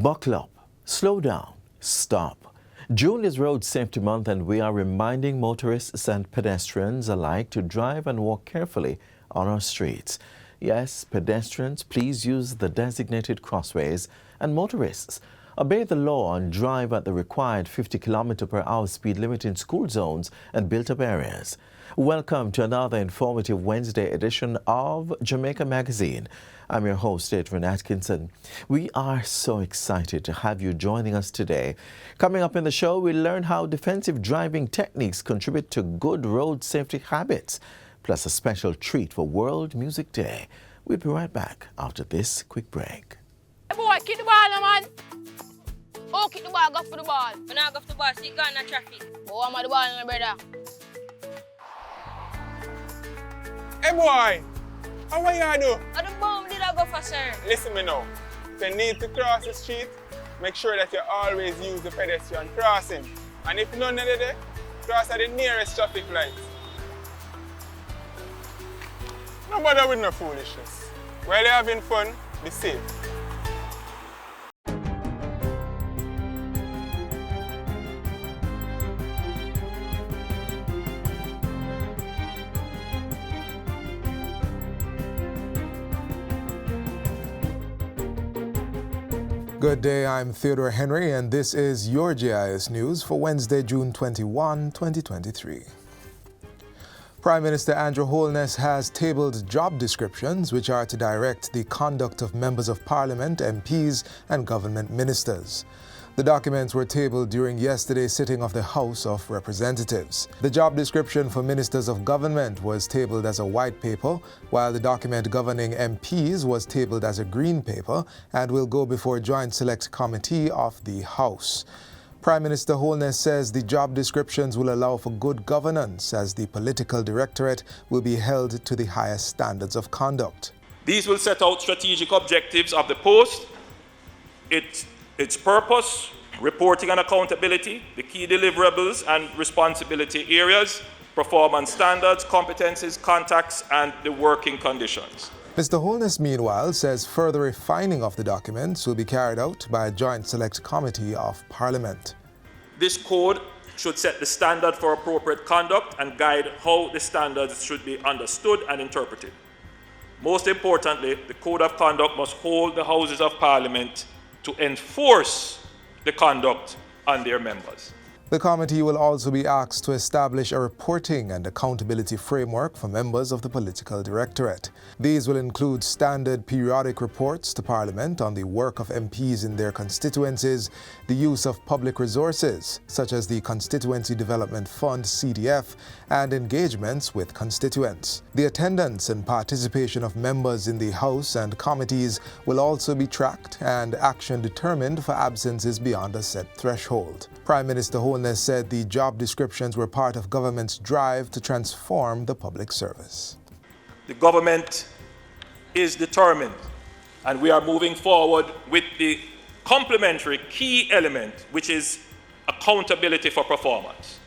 Buckle up, slow down, stop. June is Road Safety Month, and we are reminding motorists and pedestrians alike to drive and walk carefully on our streets. Yes, pedestrians, please use the designated crossways, and motorists, obey the law and drive at the required 50 km/h speed limit in school zones and built-up areas. Welcome to another informative Wednesday edition of Jamaica Magazine. I'm your host, Adrian Atkinson. We are so excited to have you joining us today. Coming up in the show, we'll learn how defensive driving techniques contribute to good road safety habits, plus a special treat for World Music Day. We'll be right back after this quick break. Hey boy, kick the ball, man. Oh, kick the ball, go for the ball. When I go for the ball, see gun in the traffic. Oh, I'm at the ball, my brother. Hey boy, how are you do? How the bomb did I go for, sir? Listen me now. If you need to cross the street, make sure that you always use the pedestrian crossing. And if none of that, cross at the nearest traffic light. No bother with no foolishness. While you're having fun, be safe. Good day, I'm Theodore Henry, and this is your GIS News for Wednesday, June 21, 2023. Prime Minister Andrew Holness has tabled job descriptions which are to direct the conduct of members of Parliament, MPs, and government ministers. The documents were tabled during yesterday's sitting of the House of Representatives. The job description for ministers of government was tabled as a white paper, while the document governing MPs was tabled as a green paper and will go before a joint select committee of the House. Prime Minister Holness says the job descriptions will allow for good governance, as the political directorate will be held to the highest standards of conduct. These will set out strategic objectives of the post, its purpose, reporting and accountability, the key deliverables and responsibility areas, performance standards, competencies, contacts, and the working conditions. Mr. Holness, meanwhile, says further refining of the documents will be carried out by a joint select committee of Parliament. This code should set the standard for appropriate conduct and guide how the standards should be understood and interpreted. Most importantly, the Code of Conduct must hold the Houses of Parliament to enforce the conduct on their members. The committee will also be asked to establish a reporting and accountability framework for members of the political directorate. These will include standard periodic reports to Parliament on the work of MPs in their constituencies, the use of public resources, such as the Constituency Development Fund, CDF, and engagements with constituents. The attendance and participation of members in the House and committees will also be tracked and action determined for absences beyond a set threshold. Prime Minister Holness said the job descriptions were part of government's drive to transform the public service. The government is determined, and we are moving forward with the complementary key element, which is accountability for performance.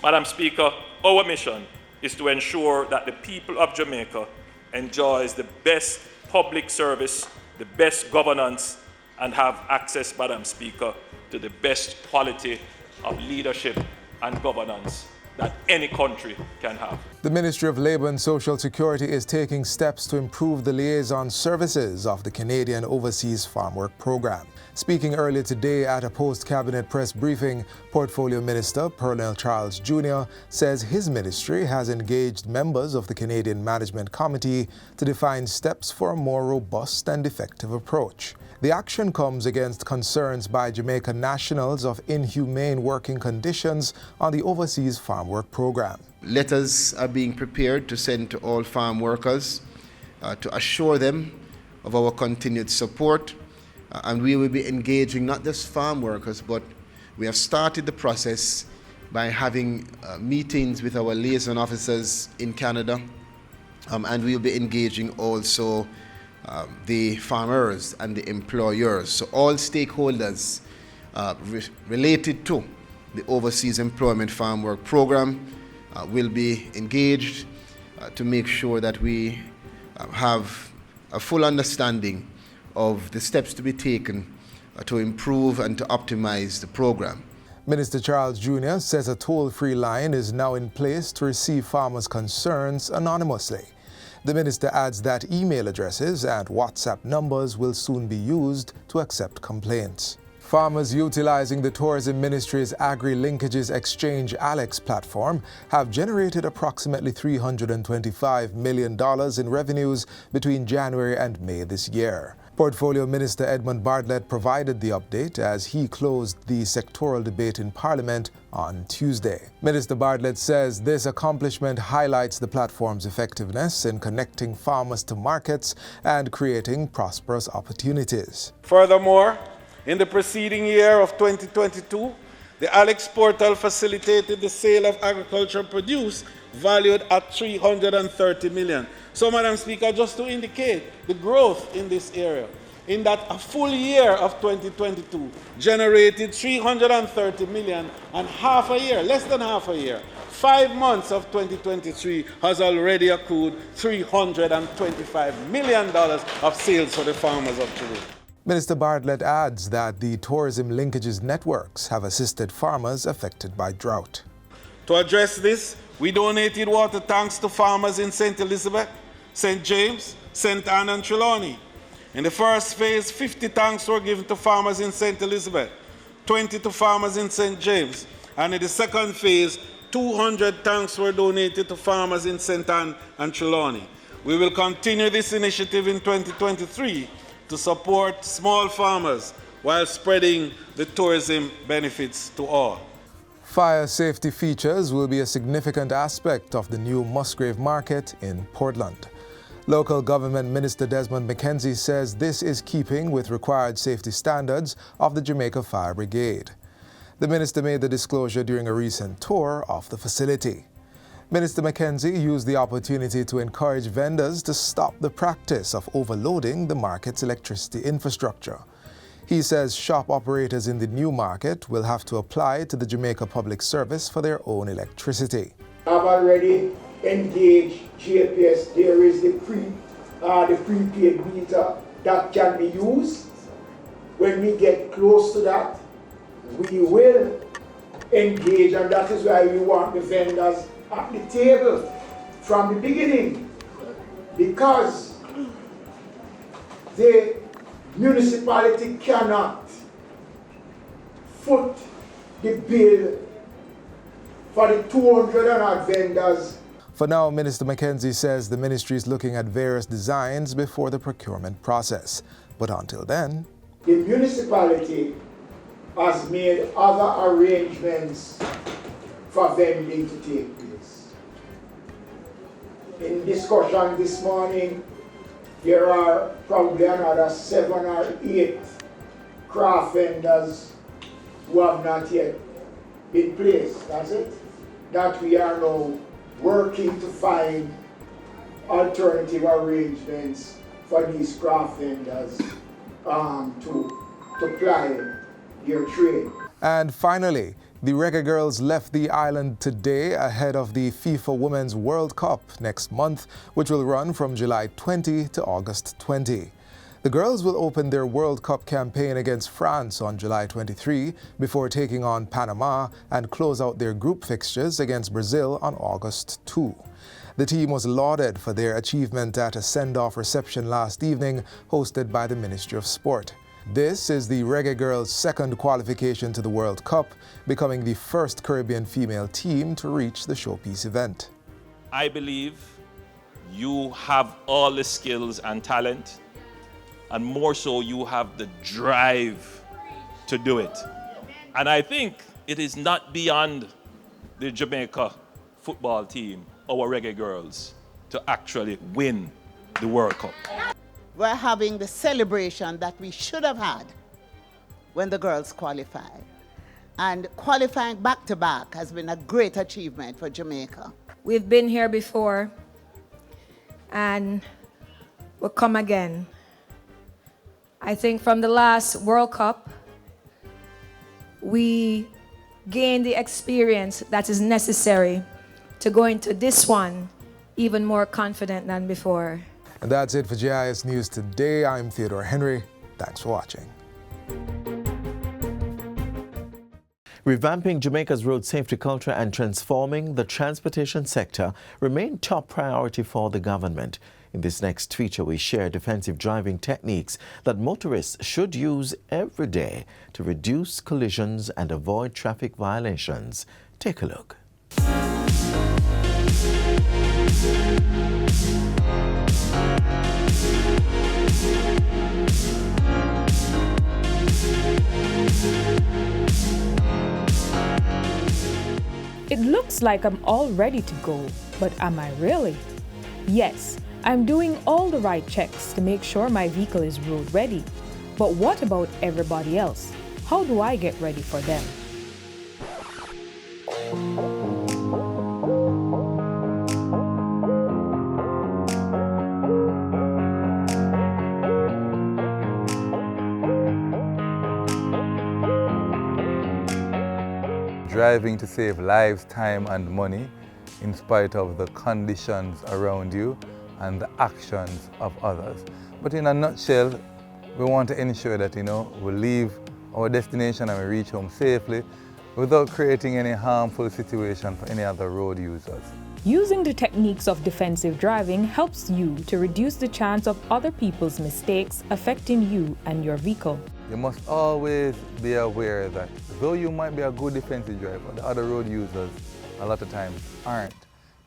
Madam Speaker, our mission is to ensure that the people of Jamaica enjoys the best public service, the best governance, and have access, Madam Speaker, to the best quality of leadership and governance that any country can have. The Ministry of Labour and Social Security is taking steps to improve the liaison services of the Canadian Overseas Farm Work Program. Speaking earlier today at a post-cabinet press briefing, Portfolio Minister Pernell Charles Jr. says his ministry has engaged members of the Canadian Management Committee to define steps for a more robust and effective approach. The action comes against concerns by Jamaica nationals of inhumane working conditions on the Overseas Farm Work Program. Letters are being prepared to send to all farm workers to assure them of our continued support. And we will be engaging not just farm workers, but we have started the process by having meetings with our liaison officers in Canada. And we will be engaging also the farmers and the employers. So all stakeholders related to the Overseas Employment Farm Work Program will be engaged to make sure that we have a full understanding of the steps to be taken to improve and to optimize the program. Minister Charles Jr. says a toll-free line is now in place to receive farmers' concerns anonymously. The minister adds that email addresses and WhatsApp numbers will soon be used to accept complaints. Farmers utilizing the Tourism Ministry's Agri-Linkages Exchange Alex platform have generated approximately $325 million in revenues between January and May this year. Portfolio Minister Edmund Bartlett provided the update as he closed the sectoral debate in Parliament on Tuesday. Minister Bartlett says this accomplishment highlights the platform's effectiveness in connecting farmers to markets and creating prosperous opportunities. Furthermore, in the preceding year of 2022, the Alex portal facilitated the sale of agricultural produce valued at $330 million. So, Madam Speaker, just to indicate the growth in this area, in that a full year of 2022 generated $330 million, and half a year, less than half a year, 5 months of 2023 has already accrued $325 million of sales for the farmers of today. Minister Bartlett adds that the tourism linkages networks have assisted farmers affected by drought. To address this, we donated water tanks to farmers in St. Elizabeth, St. James, St. Anne and Trelawney. In the first phase, 50 tanks were given to farmers in St. Elizabeth, 20 to farmers in St. James, and in the second phase, 200 tanks were donated to farmers in St. Anne and Trelawney. We will continue this initiative in 2023 to support small farmers while spreading the tourism benefits to all. Fire safety features will be a significant aspect of the new Musgrave Market in Portland. Local Government Minister Desmond McKenzie says this is keeping with required safety standards of the Jamaica Fire Brigade. The minister made the disclosure during a recent tour of the facility. Minister McKenzie used the opportunity to encourage vendors to stop the practice of overloading the market's electricity infrastructure. He says shop operators in the new market will have to apply to the Jamaica Public Service for their own electricity. I've already engaged JPS. There is the prepaid meter that can be used. When we get close to that, we will engage, and that is why we want the vendors at the table from the beginning, because the municipality cannot foot the bill for the 200 and odd vendors. For now, Minister McKenzie says the ministry is looking at various designs before the procurement process. But until then, the municipality has made other arrangements for vending to take place. In discussion this morning, there are probably another 7 or 8 craft vendors who have not yet been placed. That's it. That we are now working to find alternative arrangements for these craft vendors to ply their trade. And finally, the Reggae Girls left the island today ahead of the FIFA Women's World Cup next month, which will run from July 20 to August 20. The girls will open their World Cup campaign against France on July 23 before taking on Panama and close out their group fixtures against Brazil on August 2. The team was lauded for their achievement at a send-off reception last evening hosted by the Ministry of Sport. This is the Reggae Girls' second qualification to the World Cup, becoming the first Caribbean female team to reach the showpiece event. I believe you have all the skills and talent, and more so, you have the drive to do it. And I think it is not beyond the Jamaica football team, our Reggae Girls, to actually win the World Cup. We're having the celebration that we should have had when the girls qualified. And qualifying back-to-back has been a great achievement for Jamaica. We've been here before, and we'll come again. I think from the last World Cup, we gained the experience that is necessary to go into this one even more confident than before. And that's it for GIS News today. I'm Theodore Henry. Thanks for watching. Revamping Jamaica's road safety culture and transforming the transportation sector remain top priority for the government. In this next feature, we share defensive driving techniques that motorists should use every day to reduce collisions and avoid traffic violations. Take a look. It looks like I'm all ready to go, but am I really? Yes, I'm doing all the right checks to make sure my vehicle is road ready. But what about everybody else? How do I get ready for them? Driving to save lives, time and money in spite of the conditions around you and the actions of others. But in a nutshell, we want to ensure that, we leave our destination and we reach home safely without creating any harmful situation for any other road users. Using the techniques of defensive driving helps you to reduce the chance of other people's mistakes affecting you and your vehicle. You must always be aware that though you might be a good defensive driver, the other road users a lot of times aren't.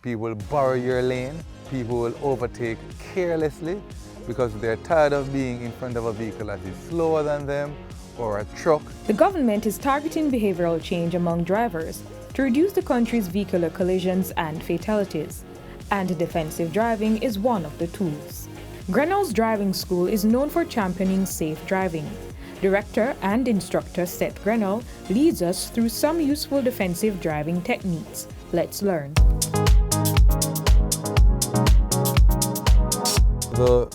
People will borrow your lane, people will overtake carelessly because they're tired of being in front of a vehicle that is slower than them or a truck. The government is targeting behavioral change among drivers to reduce the country's vehicular collisions and fatalities, and defensive driving is one of the tools. Grinnell's driving school is known for championing safe driving. Director and instructor Seth Grinnell leads us through some useful defensive driving techniques. Let's learn. The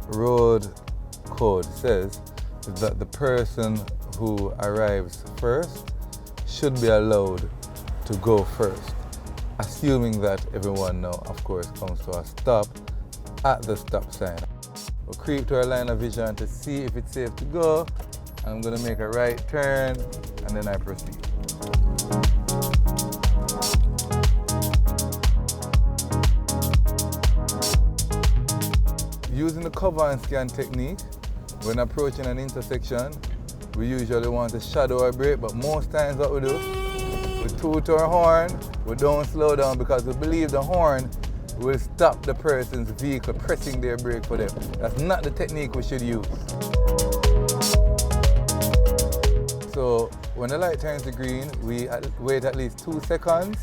road code says that the person who arrives first should be allowed to go first, assuming that everyone now, of course, comes to a stop at the stop sign. We'll creep to our line of vision to see if it's safe to go. I'm going to make a right turn and then I proceed. Using the cover and scan technique, when approaching an intersection, we usually want to shadow our brake, but most times what we do, we toot our horn, we don't slow down because we believe the horn will stop the person's vehicle pressing their brake for them. That's not the technique we should use. So when the light turns to green, we wait at least 2 seconds.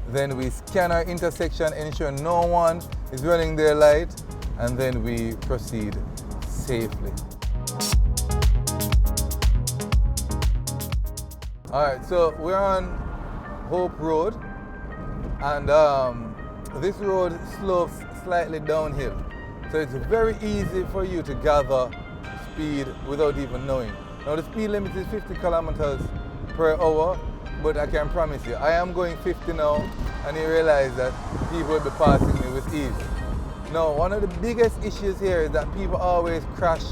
Then we scan our intersection, ensure no one is running their light, and then we proceed safely. All right, so we're on Hope Road, and this road slopes slightly downhill. So it's very easy for you to gather speed without even knowing. Now the speed limit is 50 kilometers per hour, but I can promise you, I am going 50 now, and you realize that people will be passing me with ease. Now, one of the biggest issues here is that people always crash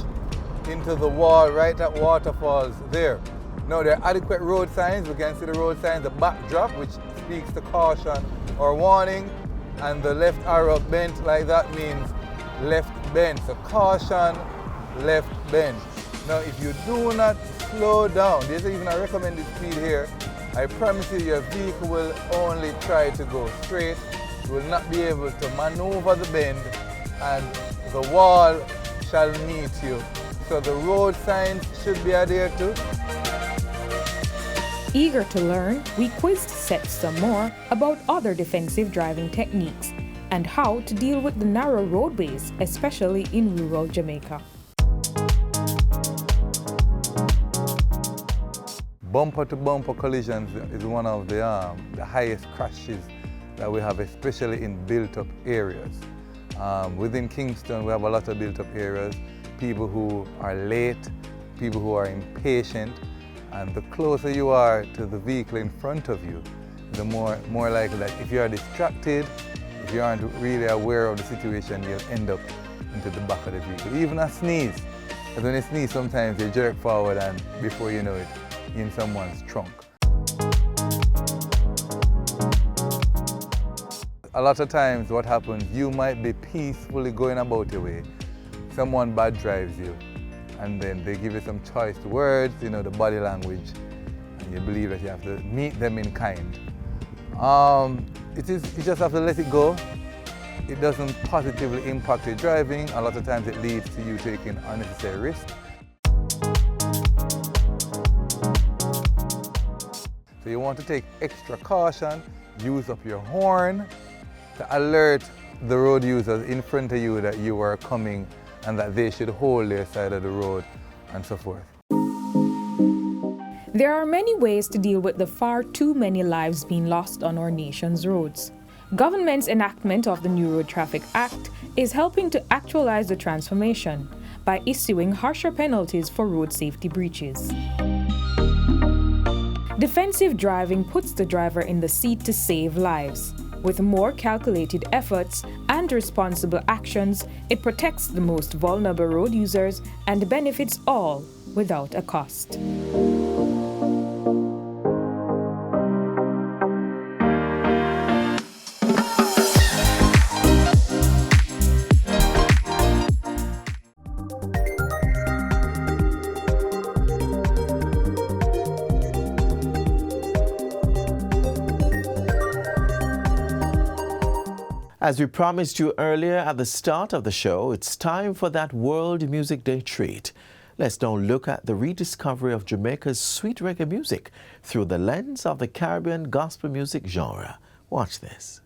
into the wall right at waterfalls there. Now, there are adequate road signs. We can see the road signs, the backdrop, which speaks to caution or warning, and the left arrow bent like that means left bend. So caution, left bend. Now, if you do not slow down, there's even a recommended speed here, I promise you your vehicle will only try to go straight. You will not be able to maneuver the bend, and the wall shall meet you. So the road signs should be adhered to. Eager to learn, we quizzed Seth some more about other defensive driving techniques and how to deal with the narrow roadways, especially in rural Jamaica. Bumper-to-bumper collisions is one of the highest crashes that we have, especially in built-up areas. Within Kingston, we have a lot of built-up areas, people who are late, people who are impatient, and the closer you are to the vehicle in front of you, the more likely that if you are distracted, if you aren't really aware of the situation, you'll end up into the back of the vehicle. Even a sneeze Because when you sneeze, sometimes you jerk forward and before you know it, you're in someone's trunk. A lot of times what happens, you might be peacefully going about your way. Someone bad drives you, and then they give you some choice words, you know, the body language, and you believe that you have to meet them in kind. You just have to let it go. It doesn't positively impact your driving. A lot of times it leads to you taking unnecessary risks. So you want to take extra caution, use up your horn to alert the road users in front of you that you are coming and that they should hold their side of the road and so forth. There are many ways to deal with the far too many lives being lost on our nation's roads. Government's enactment of the New Road Traffic Act is helping to actualize the transformation by issuing harsher penalties for road safety breaches. Defensive driving puts the driver in the seat to save lives. With more calculated efforts and responsible actions, it protects the most vulnerable road users and benefits all without a cost. As we promised you earlier at the start of the show, it's time for that World Music Day treat. Let's now look at the rediscovery of Jamaica's sweet reggae music through the lens of the Caribbean gospel music genre. Watch this.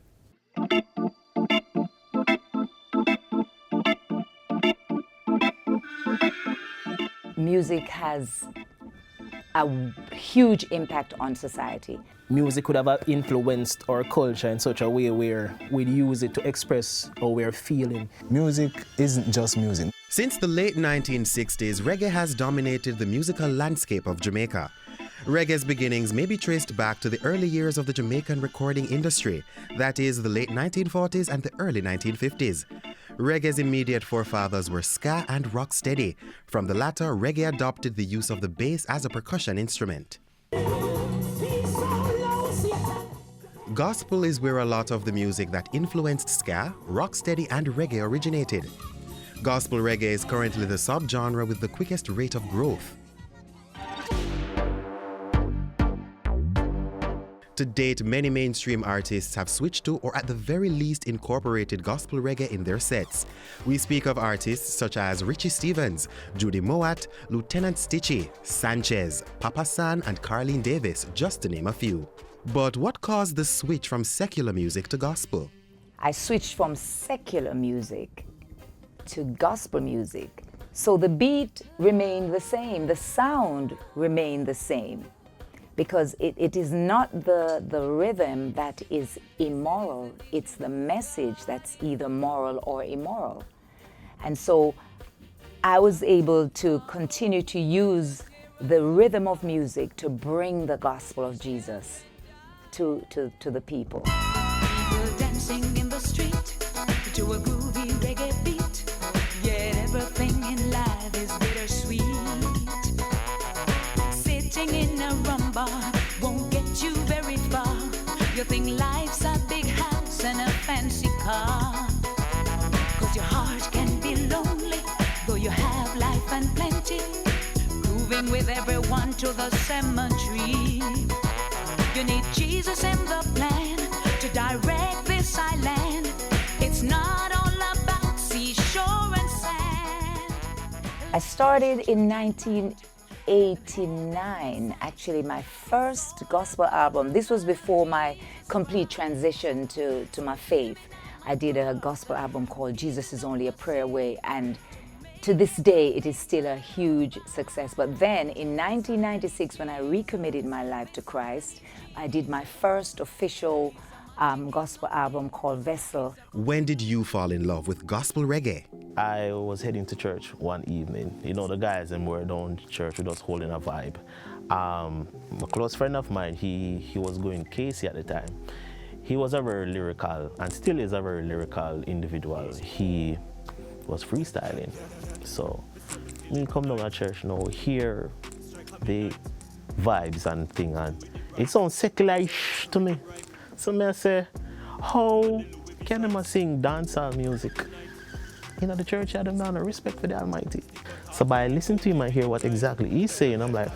Music has a huge impact on society. Music could have influenced our culture in such a way where we'd use it to express how we're feeling. Music isn't just music. Since the late 1960s, reggae has dominated the musical landscape of Jamaica. Reggae's beginnings may be traced back to the early years of the Jamaican recording industry, that is, the late 1940s and the early 1950s. Reggae's immediate forefathers were ska and rocksteady. From the latter, reggae adopted the use of the bass as a percussion instrument. Gospel is where a lot of the music that influenced ska, rocksteady, and reggae originated. Gospel reggae is currently the subgenre with the quickest rate of growth. To date, many mainstream artists have switched to or at the very least incorporated gospel reggae in their sets. We speak of artists such as Richie Stephens, Judy Mowatt, Lieutenant Stitchie, Sanchez, Papa San, and Carlene Davis, just to name a few. But what caused the switch from secular music to gospel? I switched from secular music to gospel music. So the beat remained the same, the sound remained the same. Because it is not the rhythm that is immoral, it's the message that's either moral or immoral. And so I was able to continue to use the rhythm of music to bring the gospel of Jesus to the people. People dancing in the street to a groovy reggae beat. Yet everything in life is bittersweet. Sitting in a rum bar won't get you very far. You think life's a big house and a fancy car. 'Cause your heart can be lonely, though you have life and plenty. Grooving with everyone to the cemetery. You need Jesus in the plan to direct this island. It's not all about seashore and sand. I started in 1989, actually my first gospel album. This was before my complete transition to my faith. I did a gospel album called Jesus is Only a Prayer Away, and to this day it is still a huge success. But then in 1996, when I recommitted my life to Christ, I did my first official gospel album called Vessel. When did you fall in love with gospel reggae? I was heading to church one evening. You know, the guys and were down to church with us holding a vibe. A close friend of mine, he was going Casey at the time. He was a very lyrical, and still is a very lyrical individual. He was freestyling. So me come down to church now, hear the vibes and thing, and it sounds secular-ish to me. So me I say, how can them sing dancehall music? You know, the church had them down a respect for the Almighty. So by listening to him and hear what exactly he's saying, I'm like,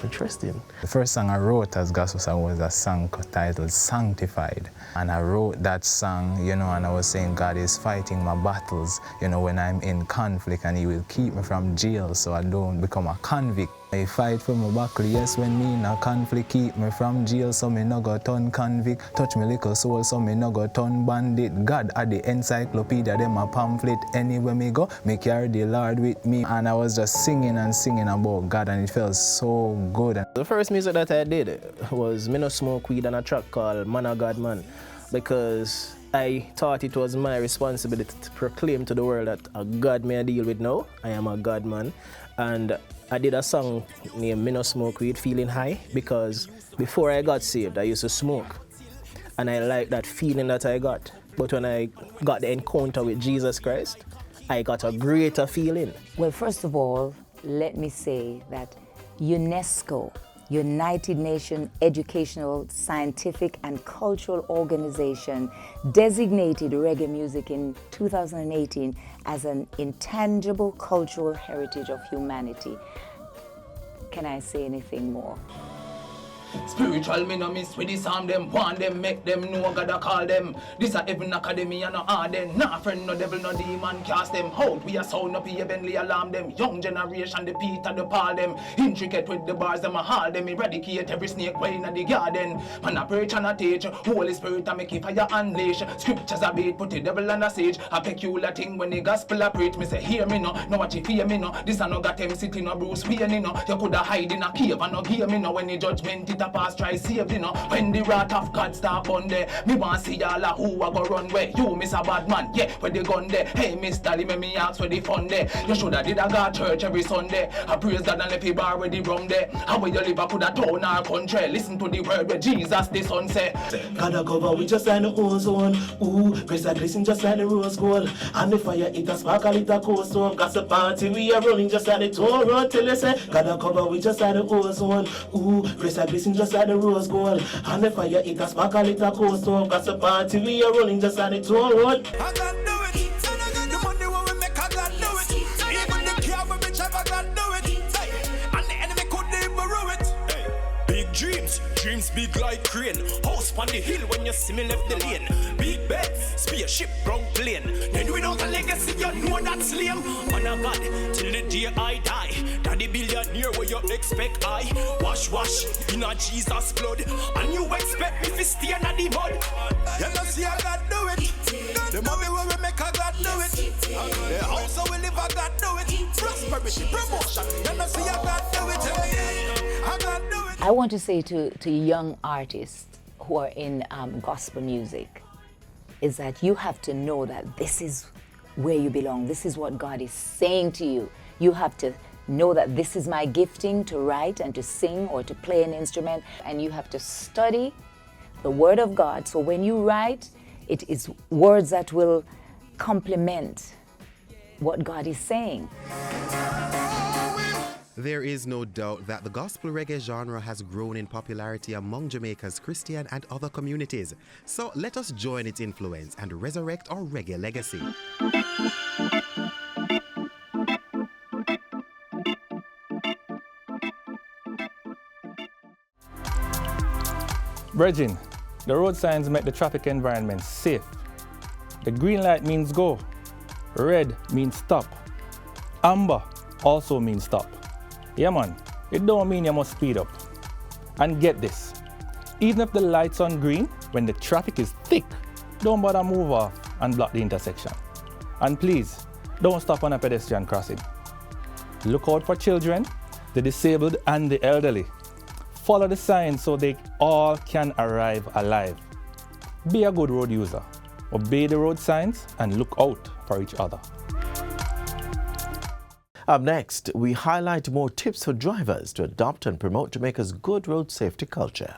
interesting. The first song I wrote as gospel song was a song titled Sanctified. And I wrote that song, you know, and I was saying God is fighting my battles, you know, when I'm in conflict, and he will keep me from jail so I don't become a convict. I fight for my battle, yes, when me in a conflict, keep me from jail so me no go turn convict. Touch me little soul so me no go turn bandit. God at the encyclopedia, them a pamphlet. Anywhere me go, me carry the Lord with me. And I was just singing and singing about God, and it felt so good. The first music that I did was Me No Smoke Weed and a track called Man of God Man, because I thought it was my responsibility to proclaim to the world that a God may I deal with now. I am a God man. And I did a song named Me No Smoke Weed, Feeling High, because before I got saved, I used to smoke. And I liked that feeling that I got. But when I got the encounter with Jesus Christ, I got a greater feeling. Well, first of all, let me say that UNESCO, United Nations Educational, Scientific and Cultural Organization, designated reggae music in 2018 as an intangible cultural heritage of humanity. Can I say anything more? Spiritual me no miss with the psalm them. Want them, make them know God a call them. This a heaven academy and no harden. Nah friend, no devil, no demon cast them out. We a sound up here, Bentley alarm them. Young generation, the Peter, the Paul them. Intricate with the bars, them a haul them. Eradicate every snake way in the garden. Man a preach and a teach. Holy Spirit a make fire unleash. Scriptures a beat, put the devil on a stage. A peculiar thing when the gospel a preach. Me say hear me no, no watch you fear me no. This a no got them sitting no Bruce Wayne no. You coulda hide in a cave and no hear me no. When the judgment it a pass, try save you know. When the wrath of God start on there, me want see y'all who a go run where. You miss a bad man, yeah, where they gun there. Hey Miss Dolly, me ask where the fun there. You shoulda did a God church every Sunday. I praise God and let people bar where the rum there. How where you live a coulda town or country. Listen to the word where Jesus the son say. God a cover we just like the ozone. Ooh, grace a glisten just like the rose gold. And the fire it a sparkle it a coast stove. Got the party we are running just like the toll road till they say. God a cover we just like the ozone. Ooh, grace a glisten just like the rose gold. And the fire it a sparkle it a coast stove. Got the party we are running just like the toll road. I got do it. The money when we make I got do it. Even the care when we drive I got do it. And the enemy couldn't even rule it. Big dreams, dreams big like crane. House on the hill when you see me left the lane. Big beds, spaceship, brown plane. Then without a legacy, you know that's lame. Man of God, till the day I die. Daddy billionaire, where you expect I wash in a Jesus blood. And you expect me to stay in the mud. You know see I got do it. The money where we make I got do it. The house where we live I got do it. Prosperity, promotion. You know see I got do it. I got do it. I want to say to young artists who are in gospel music is that you have to know that this is where you belong. This is what God is saying to you. You have to know that this is my gifting to write and to sing or to play an instrument, and you have to study the Word of God. So when you write, it is words that will complement what God is saying. There is no doubt that the gospel reggae genre has grown in popularity among Jamaica's Christian and other communities. So let us join its influence and resurrect our reggae legacy. Brethren, the road signs make the traffic environment safe. The green light means go. Red means stop. Amber also means stop. Yeah man, it don't mean you must speed up. And get this, even if the light's on green, when the traffic is thick, don't bother move off and block the intersection. And please, don't stop on a pedestrian crossing. Look out for children, the disabled and the elderly. Follow the signs so they all can arrive alive. Be a good road user. Obey the road signs and look out for each other. Up next, we highlight more tips for drivers to adopt and promote Jamaica's good road safety culture.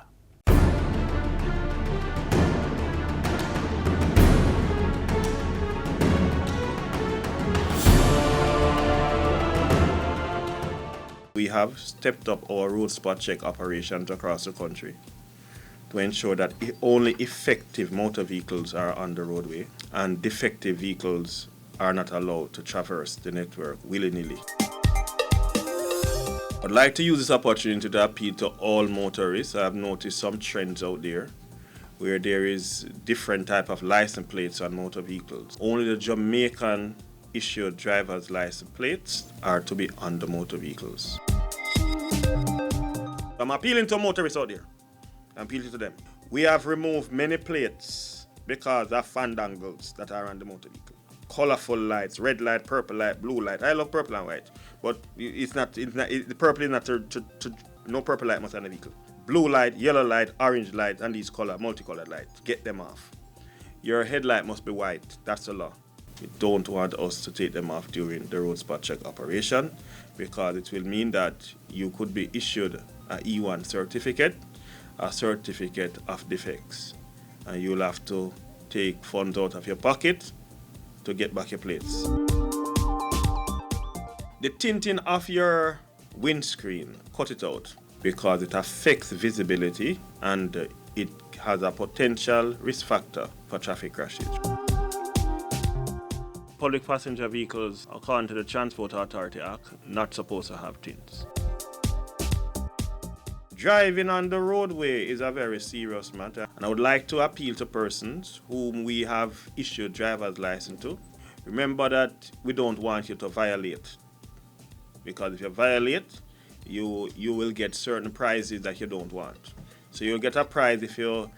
we have stepped up our road spot check operations across the country to ensure that only effective motor vehicles are on the roadway and defective vehicles are not allowed to traverse the network willy-nilly. I'd like to use this opportunity to appeal to all motorists. I've noticed some trends out there where there is different type of license plates on motor vehicles. Only the Jamaican issued driver's license plates are to be on the motor vehicles. I'm appealing to motorists out there. I'm appealing to them. We have removed many plates because of fandangles that are on the motor vehicle. Colorful lights, red light, purple light, blue light. I love purple and white, but the purple is not no purple light must on the vehicle. Blue light, yellow light, orange light, and these multicolored lights. Get them off. Your headlight must be white. That's the law. You don't want us to take them off during the road spot check operation because it will mean that you could be issued an E1 certificate, a certificate of defects, and you'll have to take funds out of your pocket to get back your plates. The tinting of your windscreen, cut it out because it affects visibility and it has a potential risk factor for traffic crashes. Public passenger vehicles, according to the Transport Authority Act, not supposed to have tints. Driving on the roadway is a very serious matter, and I would like to appeal to persons whom we have issued driver's license to. Remember that we don't want you to violate, because if you violate, you will get certain prizes that you don't want. So you'll get a prize if you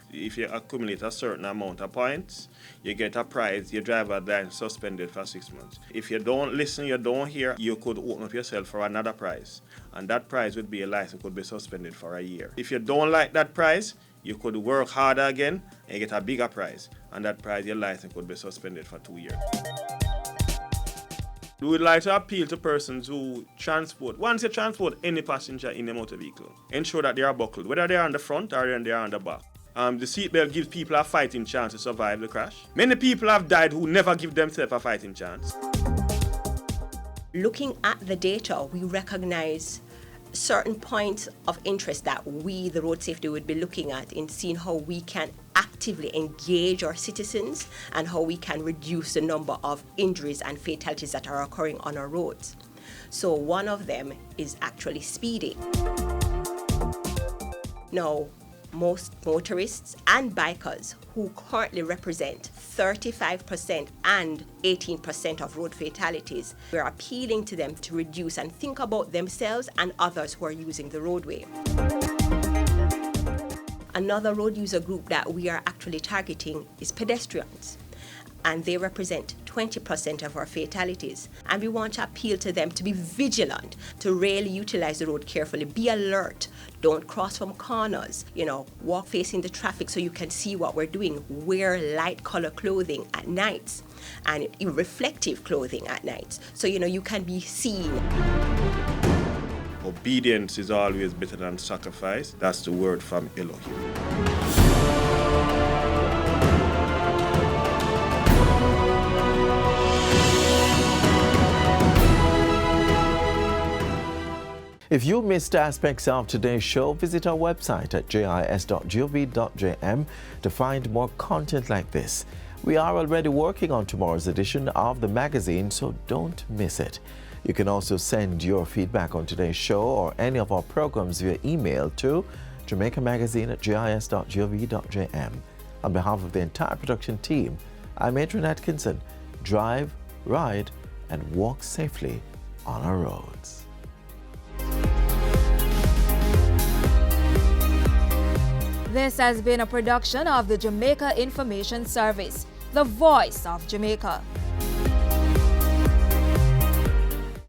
accumulate a certain amount of points. You get a prize, your driver's license suspended for 6 months. If you don't listen, you don't hear, you could open up yourself for another prize. And that prize would be a license could be suspended for a year. If you don't like that prize, you could work harder again and get a bigger prize. And that prize, your license could be suspended for 2 years. We would like to appeal to persons who transport. Once you transport any passenger in a motor vehicle, ensure that they are buckled, whether they are on the front or they are on the back. The seatbelt gives people a fighting chance to survive the crash. Many people have died who never give themselves a fighting chance. Looking at the data, we recognize certain points of interest that we, the road safety, would be looking at in seeing how we can actively engage our citizens and how we can reduce the number of injuries and fatalities that are occurring on our roads. So one of them is actually speeding. Now, most motorists and bikers who currently represent 35% and 18% of road fatalities, we're appealing to them to reduce and think about themselves and others who are using the roadway. Another road user group that we are actually targeting is pedestrians, and they represent 20% of our fatalities. And we want to appeal to them to be vigilant, to really utilize the road carefully, be alert, don't cross from corners, walk facing the traffic so you can see what we're doing, wear light color clothing at nights and reflective clothing at nights so you can be seen. Obedience is always better than sacrifice. That's the word from Elohim. If you missed aspects of today's show, visit our website at jis.gov.jm to find more content like this. We are already working on tomorrow's edition of the magazine, so don't miss it. You can also send your feedback on today's show or any of our programs via email to Jamaica Magazine@jis.gov.jm. On behalf of the entire production team, I'm Adrian Atkinson. Drive, ride, and walk safely on our roads. This has been a production of the Jamaica Information Service, the voice of Jamaica.